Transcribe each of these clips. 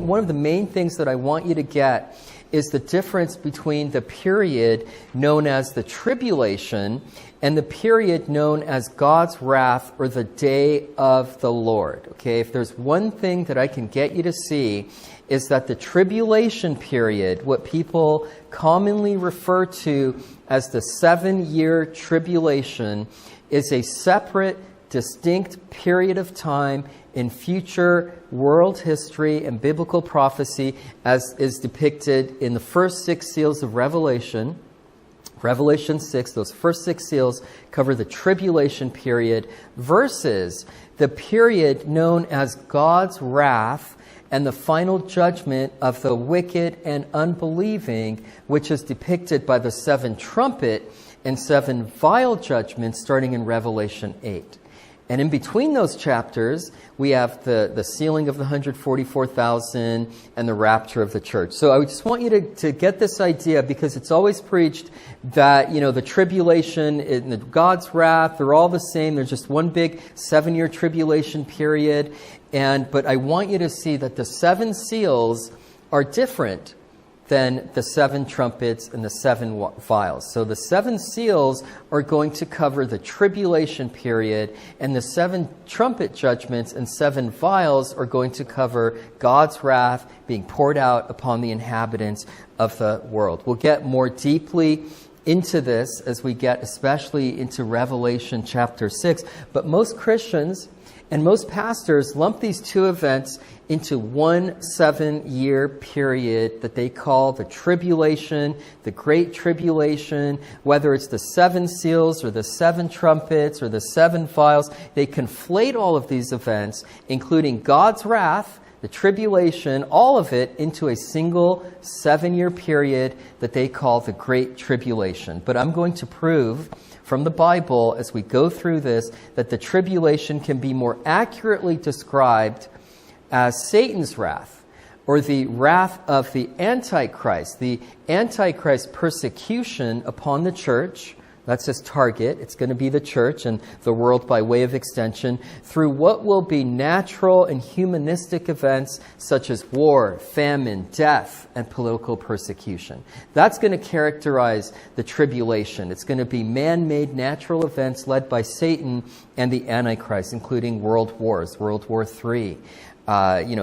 one of the main things that I want you to get is the difference between the period known as the tribulation and the period known as God's wrath or the day of the Lord. Okay, if there's one thing that I can get you to see is that the tribulation period, what people commonly refer to as the 7-year tribulation, is a separate, distinct period of time in future world history and biblical prophecy as is depicted in the first 6 seals of Revelation. Revelation 6, those first 6 seals cover the tribulation period versus the period known as God's wrath and the final judgment of the wicked and unbelieving, which is depicted by the 7 trumpet and 7 vial judgments starting in Revelation 8. And in between those chapters, we have the sealing of the 144,000 and the rapture of the church. So I just want you to get this idea, because it's always preached that, the tribulation and God's wrath, they're all the same. They're just one big 7-year tribulation period. But I want you to see that the 7 seals are different than the 7 trumpets and the 7 vials. So the 7 seals are going to cover the tribulation period, and the 7 trumpet judgments and 7 vials are going to cover God's wrath being poured out upon the inhabitants of the world. We'll get more deeply into this as we get especially into Revelation chapter 6. But most Christians and most pastors lump these 2 events into one 7-year period that they call the tribulation, the great tribulation, whether it's the 7 seals or the 7 trumpets or the 7 vials. They conflate all of these events, including God's wrath, the tribulation, all of it into a single 7-year period that they call the Great Tribulation. But I'm going to prove from the Bible as we go through this that the tribulation can be more accurately described as Satan's wrath, or the wrath of the Antichrist persecution upon the church. That's his target. It's going to be the church and the world by way of extension through what will be natural and humanistic events such as war, famine, death, and political persecution. That's going to characterize the tribulation. It's going to be man-made natural events led by Satan and the Antichrist, including world wars, World War III,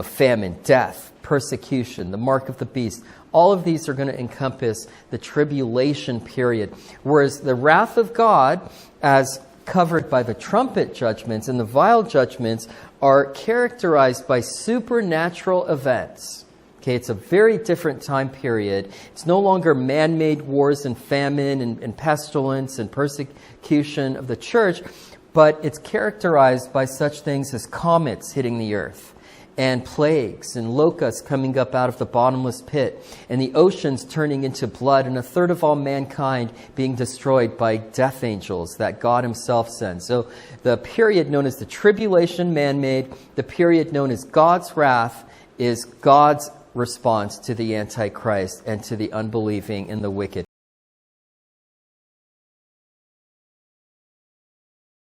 famine, death, persecution, the mark of the beast. All of these are going to encompass the tribulation period. Whereas the wrath of God, as covered by the trumpet judgments and the vial judgments, are characterized by supernatural events. Okay, it's a very different time period. It's no longer man-made wars and famine and pestilence and persecution of the church, but it's characterized by such things as comets hitting the earth, and plagues and locusts coming up out of the bottomless pit, and the oceans turning into blood, and 1/3 of all mankind being destroyed by death angels that God himself sends. So the period known as the tribulation, man-made, the period known as God's wrath is God's response to the Antichrist and to the unbelieving and the wicked.